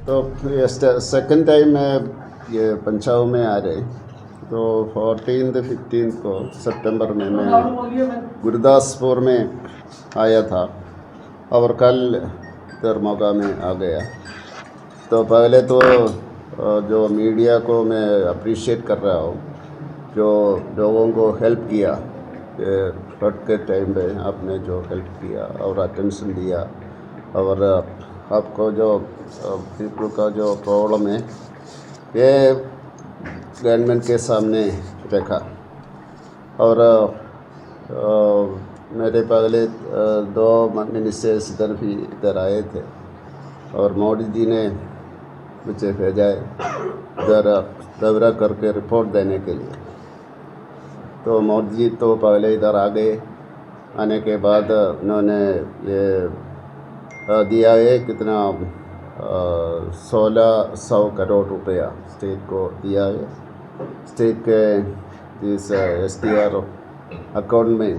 तो ये second time मैं ये पंचाव में आ रहे, तो 14th 15th को सितंबर में मैं गुरदासपुर में आया था और कल इधर मोगा में आ गया। तो पहले तो जो मीडिया को मैं अप्रिशिएट कर रहा हूँ, जो लोगों को हेल्प किया, फ्लड के टाइम पे आपने जो हेल्प किया और अटेंशन दिया, और आपको जो पीपल का जो प्रॉब्लम है ये गवर्नमेंट के सामने रखा। और मेरे पहले दो मिनिस्टर्स इधर आए थे और मोदी जी ने मुझे भेजा है इधर दौरा करके रिपोर्ट देने के लिए। तो मोदी जी तो पहले इधर आ गए, आने के बाद उन्होंने ये दिया है कितना 1600 करोड़ रुपया स्टेट को दिया है। स्टेट के इस SDR अकाउंट में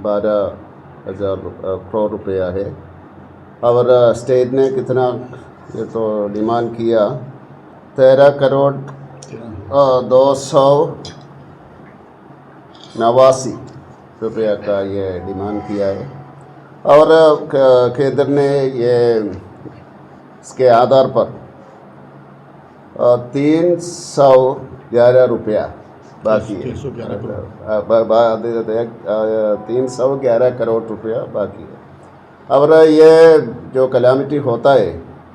12,000 करोड़ रुपया है। और स्टेट ने कितना ये तो डिमांड किया 13 करोड़ 289 रुपया का ये डिमांड किया है। और केंद्र ने ये इसके आधार पर 311 रुपया बाकी है, 311 करोड़ रुपया बाकी है। और ये जो कलामिटी होता है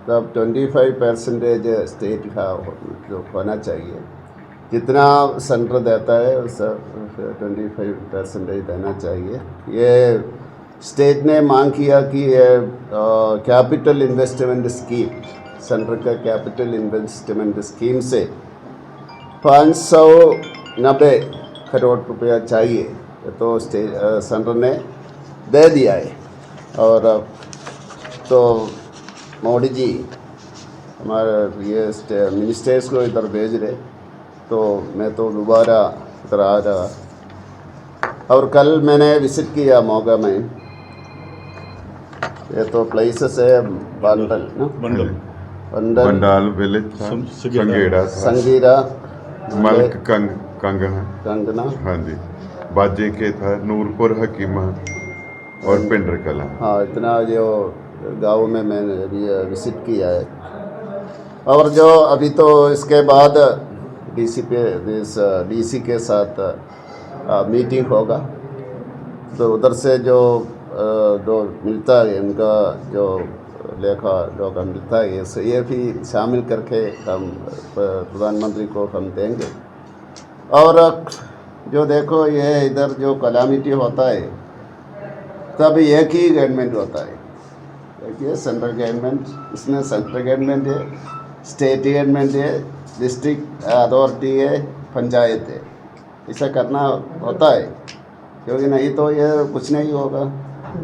तब 25% स्टेट का जो होना चाहिए, जितना सेंटर देता है उस 25% देना चाहिए। ये स्टेट ने मांग किया कि कैपिटल इन्वेस्टमेंट स्कीम, सेंटर का कैपिटल इन्वेस्टमेंट स्कीम से 590 करोड़ रुपया चाहिए, तो सेंटर ने दे दिया है। और तो मोदी जी हमारे ये मिनिस्टर्स को इधर भेज रहे, तो मैं तो दोबारा इधर आ रहा। और कल मैंने विजिट किया मोगा में, ये तो प्लेसेस है बंडाल विलेज, संगीरा, मलक कंगना, हाँ जी, बाजे के था, नूरपुर, हकीमा और पिंडर कला। हाँ, इतना जो गाँव में मैंने विजिट किया है। और जो अभी तो इसके बाद DC के साथ मीटिंग होगा, तो उधर से जो मिलता है उनका जो लेखा जोखा मिलता है, ये भी शामिल करके हम प्रधानमंत्री को हम देंगे। और जो देखो ये इधर जो कलामिटी होता है तब एक ही गवर्नमेंट होता है, देखिए सेंट्रल गवर्नमेंट, इसमें सेंट्रल गवर्नमेंट है, स्टेट गवर्नमेंट है, डिस्ट्रिक्ट अथॉरिटी है, पंचायत है, ऐसा करना होता है, क्योंकि नहीं तो ये कुछ नहीं होगा।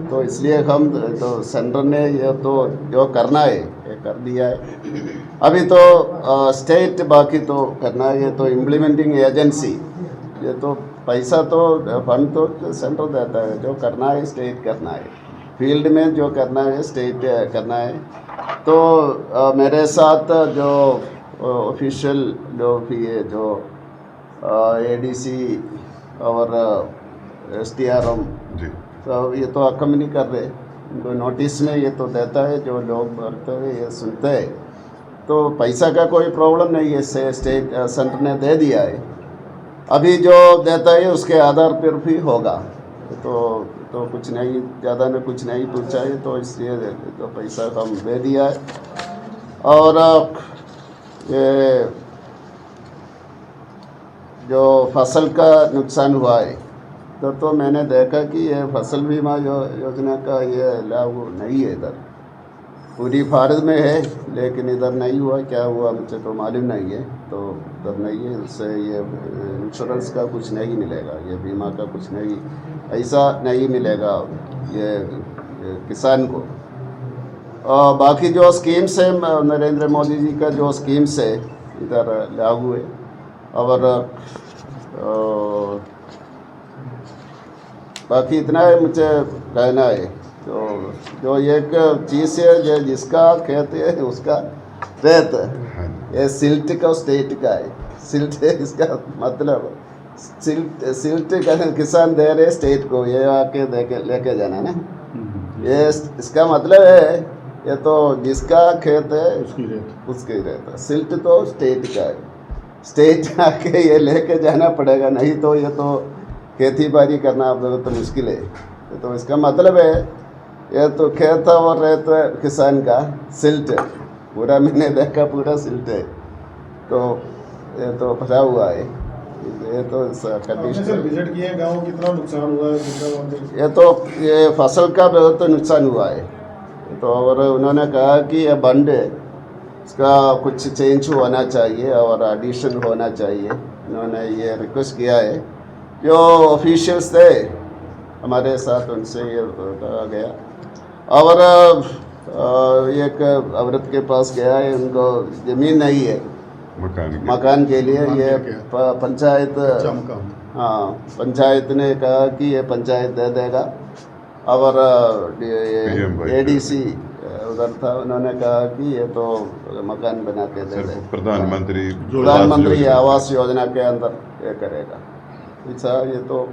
तो इसलिए हम तो सेंटर ने ये तो जो करना है ये कर दिया है। अभी तो स्टेट बाकी तो करना है, ये तो इम्प्लीमेंटिंग एजेंसी, ये तो पैसा तो फंड तो सेंटर देता है, जो करना है स्टेट करना है, फील्ड में जो करना है स्टेट करना है। तो मेरे साथ जो ऑफिशियल जो भी है, जो ADC और SDRM, तो ये तो अकम्पनी कर रहे, इनको नोटिस में ये तो देता है, जो लोग भरते हैं ये सुनते हैं, तो पैसा का कोई प्रॉब्लम नहीं है, स्टेट सेंटर ने दे दिया है। अभी जो देता है उसके आधार पर भी होगा, तो कुछ नहीं, ज़्यादा ने कुछ नहीं पूछा है, तो इसलिए तो पैसा हम दे दिया है। और ये जो फसल का नुकसान हुआ है, तो मैंने देखा कि ये फसल बीमा योजना का ये लागू नहीं है इधर, पूरी भारत में है, लेकिन इधर नहीं हुआ। क्या हुआ मुझे तो मालूम नहीं है, तो इधर नहीं है, उससे ये इंश्योरेंस का कुछ नहीं मिलेगा, ये बीमा का कुछ नहीं, ऐसा नहीं मिलेगा ये किसान को। और बाकी जो स्कीम्स है नरेंद्र मोदी जी का जो स्कीम्स है इधर लागू है। और बाकी इतना है मुझे कहना है, तो जो एक चीज़ है जिसका कहते हैं उसका रेत हाँ जी। ये सिल्ट का स्टेट का है। सिल्ट इसका मतलब सिल्ट का किसान दे रहे स्टेट को, ये आके लेके जाना ना। ये इसका मतलब है ये तो जिसका खेत है उसकी रेत है। सिल्ट तो स्टेट का है, स्टेट आके ये लेके जाना पड़ेगा, नहीं तो ये तो खेती बाड़ी करना आप लोगों तो मुश्किल है। तो इसका मतलब है ये तो खेत और रेत किसान का सिल्ट है, पूरा मैंने देखा पूरा सिल्ट है। तो ये तो फंसा हुआ है, ये तो कंडीशन। विजिट किए गाँव, कितना नुकसान हुआ है? ये तो ये फसल का बहुत नुकसान हुआ है। तो और उन्होंने कहा कि ये बंड है, इसका कुछ चेंज होना चाहिए और एडिशन होना चाहिए। उन्होंने ये रिक्वेस्ट किया है, जो ऑफिशियल्स थे हमारे साथ उनसे ये कहा गया। और एक औरत के पास गया है, उनको ज़मीन नहीं है मकान के लिए। ये पंचायत, हाँ पंचायत ने कहा कि ये पंचायत दे देगा। और एडीसी उधर था, उन्होंने कहा कि ये तो मकान बना के दे देगा, प्रधानमंत्री आवास योजना के अंदर ये करेगा। अच्छा, ये तो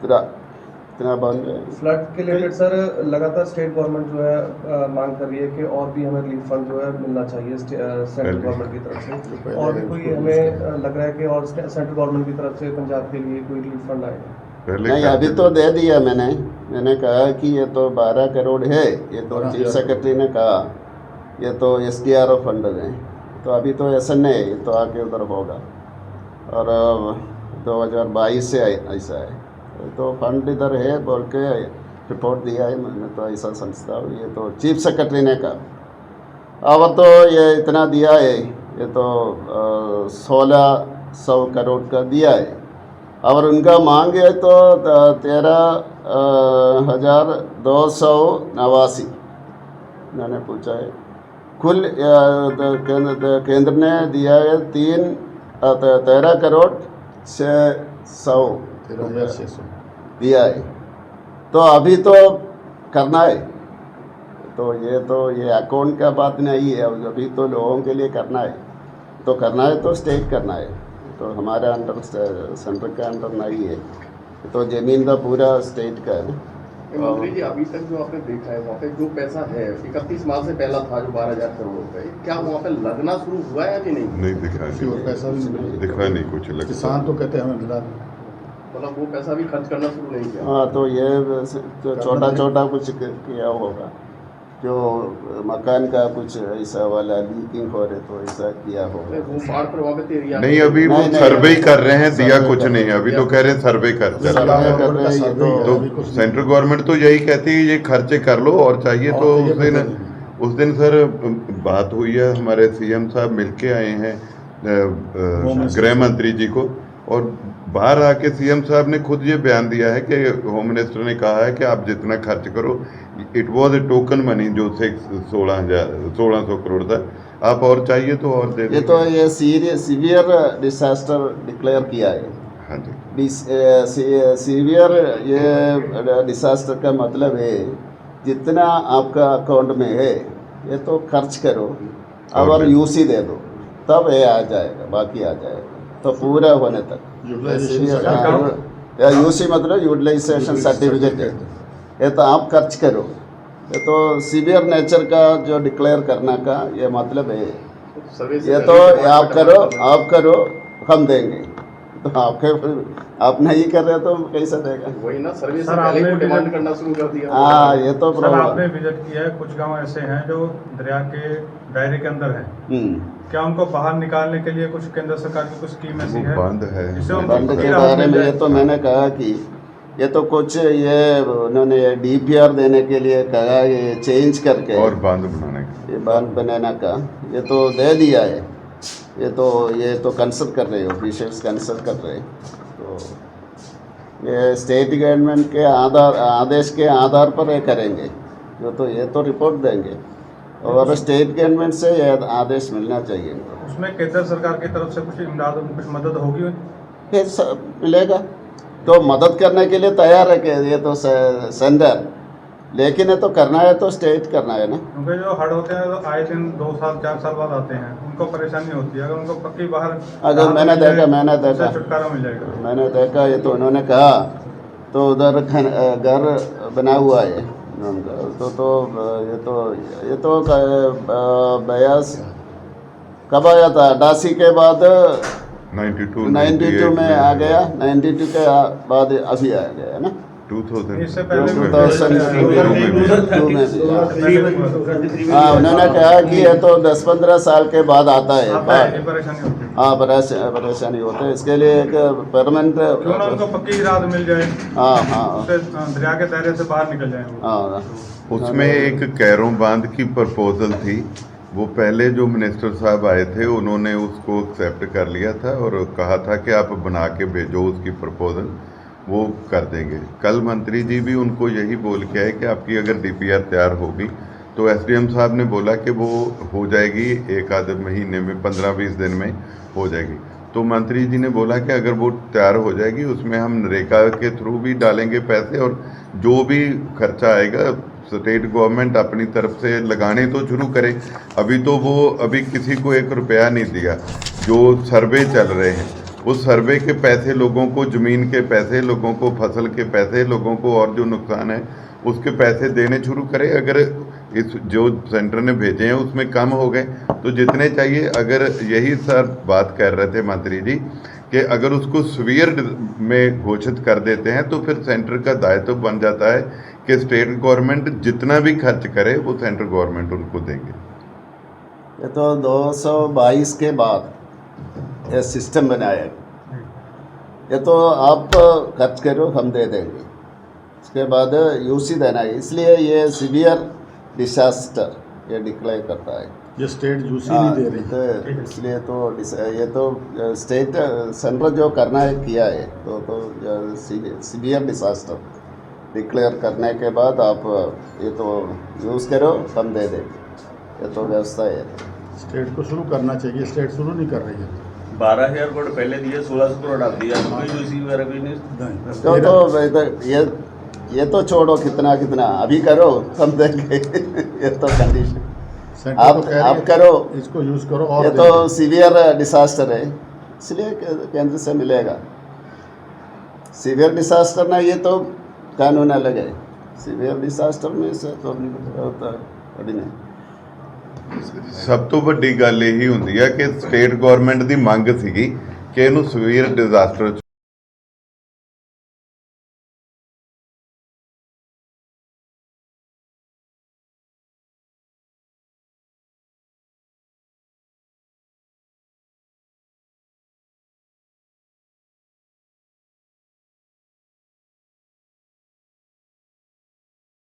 इतना बंद है। फ्लड के रिलेटेड सर लगातार स्टेट गवर्नमेंट जो है मांग कर रही है कि और भी हमें रिलीफ फंड जो है मिलना चाहिए सेंट्रल गवर्नमेंट की तरफ से। और भी कोई हमें लग रहा है कि और सेंट्रल गवर्नमेंट की तरफ से पंजाब के लिए कोई रिलीफ फंड आएगा? नहीं, अभी तो दे दिया मैंने कहा कि ये तो 12 करोड़ है। ये तो चीफ सेक्रेटरी ने कहा ये तो SDRF फंड है, तो अभी तो ऐसा नहीं है, ये तो आके उधर होगा। और 2022 से ऐसा है, तो फंड इधर है बोल के रिपोर्ट दिया है मैंने, तो ऐसा समझता हूँ। ये तो चीफ सेक्रेटरी ने कहा। और तो ये इतना दिया है, ये तो 1600 करोड़ का दिया है। और उनका मांग है तो 13,289 मैंने पूछा है। कुल केंद्र ने दिया है 13 करोड़ 600 दिया है। तो अभी तो करना है, तो ये अकाउंट का बात नहीं है, अभी तो लोगों के लिए करना है। तो करना है तो स्टेट करना है, तो हमारे अंडर सेंटर के अंडर नहीं है, तो ज़मीन का पूरा स्टेट का है। मंत्री जी, अभी तक जो आपने देखा है वहाँ पे जो पैसा है 31 मार्च से पहला था जो 12,000 करोड़ रुपए, क्या वहाँ पे लगना शुरू हुआ है अभी नहीं दिखा नहीं कुछ लगा। किसान तो कहते हैं हमें मिला, मतलब वो पैसा भी खर्च करना शुरू नहीं किया। हाँ, तो ये छोटा कुछ किया होगा, जो मकान का कुछ ऐसा वाला लीकिंग हो रहे तो ऐसा किया होगा। वो बाढ़ प्रभावित एरिया नहीं, अभी वो सर्वे कर रहे हैं, दिया कुछ नहीं है अभी, तो कह रहे हैं सर्वे कर रहे हैं। तो सेंट्रल गवर्नमेंट तो यही कहती है ये खर्चे कर लो, और चाहिए तो उस दिन सर बात हुई है, हमारे CM साहब मिलके आए हैं गृह मंत्री जी को, और बाहर आके CM साहब ने खुद ये बयान दिया है कि होम मिनिस्टर ने कहा है कि आप जितना खर्च करो, it was A token money जो 1600 करोड़ था, आप और चाहिए तो और दे। ये तो ये सीवियर डिसास्टर डिक्लेयर किया है। हाँ जी, सीवियर ये डिसास्टर का मतलब है जितना आपका अकाउंट में है ये तो खर्च करो और UC दे दो, तब ये आ जाएगा, बाकी आ जाएगा तो पूरा होने तक। UC मतलब यूटिलाइजेशन सर्टिफिकेट है, ये तो आप खर्च करो, ये तो सीवियर नेचर का जो डिक्लेयर करने का ये मतलब है। ये तो आप करो हम देंगे, तो आप नहीं कर रहे तो कैसे देगा? वही ना, सर्वे से पहले को डिमांड करना शुरू कर दिया। हाँ, ये तो सर आपने विजिट किया है, कुछ गांव ऐसे हैं जो दरिया के दायरे के अंदर हैं, क्या उनको बाहर निकालने के लिए कुछ केंद्र सरकार की कुछ स्कीम ऐसी है? बंद है, बंद के बारे में ये तो मैंने कहा कि ये तो कुछ ये उन्होंने DPR देने के लिए कहा, ये चेंज करके और बांध बनाने का, ये बांध बनाने का ये तो दे दिया है। ये तो कंसल्ट कर रहे हैं, ऑफिशियल्स कंसल्ट कर रहे हैं। तो ये स्टेट गवर्नमेंट के आदेश के आधार पर ये करेंगे, ये तो रिपोर्ट देंगे, और स्टेट गवर्नमेंट से ये आदेश मिलना चाहिए। उसमें केंद्र सरकार की तरफ से कुछ इमदाद, कुछ मदद होगी? मिलेगा तो मदद करने के लिए तैयार है कि ये तो सेंटर लेकिन ये तो करना है तो स्टेट करना है ना। क्योंकि जो हड़ होते हैं तो आए दिन 2 साल 4 साल बाद आते हैं, उनको परेशानी होती है। अगर उनको पक्की बाहर अगर मैंने देखा उससे छुटकारा मिल जाएगा। मैंने देखा ये तो उन्होंने कहा तो उधर घर बना हुआ है उनका ये तो बयास कब आया था 88 के बाद 92 में आ गया, 92 के बाद अभी आ गया है ना, 2000 इससे पहले 2002 में भी। हाँ उन्होंने कहा कि ये तो 10-15 साल के बाद आता है ये परेशानी होती है। हाँ परेशानी होते है, इसके लिए एक परमानेंट क्यों ना उनको पक्की राहत मिल जाए, हाँ उससे दरिया के दायरे से बाहर निकल जाए वो। हाँ उसमें एक कैरों बांध की प्रपोजल थी, वो पहले जो मिनिस्टर साहब आए थे उन्होंने उसको एक्सेप्ट कर लिया था और कहा था कि आप बना के भेजो उसकी प्रपोजल, वो कर देंगे। कल मंत्री जी भी उनको यही बोल के आए कि आपकी अगर डीपीआर तैयार होगी तो एसडीएम साहब ने बोला कि वो हो जाएगी, एक आधे महीने में 15-20 दिन में हो जाएगी। तो मंत्री जी ने बोला कि अगर वो तैयार हो जाएगी उसमें हम नरेगा के थ्रू भी डालेंगे पैसे और जो भी खर्चा आएगा स्टेट गवर्नमेंट अपनी तरफ से लगाने तो शुरू करे। अभी किसी को 1 रुपया नहीं दिया। जो सर्वे चल रहे हैं उस सर्वे के पैसे लोगों को, ज़मीन के पैसे लोगों को, फसल के पैसे लोगों को और जो नुकसान है उसके पैसे देने शुरू करें। अगर इस जो सेंटर ने भेजे हैं उसमें कम हो गए तो जितने चाहिए, अगर यही सर बात कर रहे थे मंत्री जी कि अगर उसको सीवियर में घोषित कर देते हैं तो फिर सेंटर का दायित्व बन जाता है कि स्टेट गवर्नमेंट जितना भी खर्च करे वो सेंट्रल गवर्नमेंट उनको देंगे। ये तो 222 के बाद ये सिस्टम बनाया, ये तो आप खर्च करो हम दे देंगे, उसके बाद यूसी देना है, इसलिए ये सीवियर डिसास्टर ये डिक्लेयर करता है। ये स्टेट यूसी नहीं दे रही। तो इसलिए तो ये तो स्टेट सेंट्रल जो करना है किया है तो सीवियर डिसास्टर डिक्लेयर करने के बाद आप ये तो यूज़ करो हम दे देंगे, ये तो व्यवस्था है। स्टेट को शुरू करना चाहिए, स्टेट शुरू नहीं कर रही है। 12,000 करोड़ पहले दिए, 1600 करोड़ अब दिया, तो कोई यूसी वगैरह भी नहीं। तो ये तो छोड़ो कितना अभी करो हम देंगे ये तो कंडीशन आप करो, इसको यूज करो और ये तो सीवियर डिसास्टर है इसलिए केंद्र से मिलेगा। सीवियर डिसास्टर ना ये तो कानून अलग है, सीवियर डिसास्टर में से तो नहीं। ਸਭ ਤੋਂ ਵੱਡੀ ਗੱਲ ਇਹੀ ਹੁੰਦੀ ਹੈ ਕਿ ਸਟੇਟ ਗਵਰਨਮੈਂਟ ਦੀ ਮੰਗ ਸੀਗੀ ਕਿ ਇਹਨੂੰ ਸੀਵੀਅਰ ਡਿਜ਼ਾਸਟਰ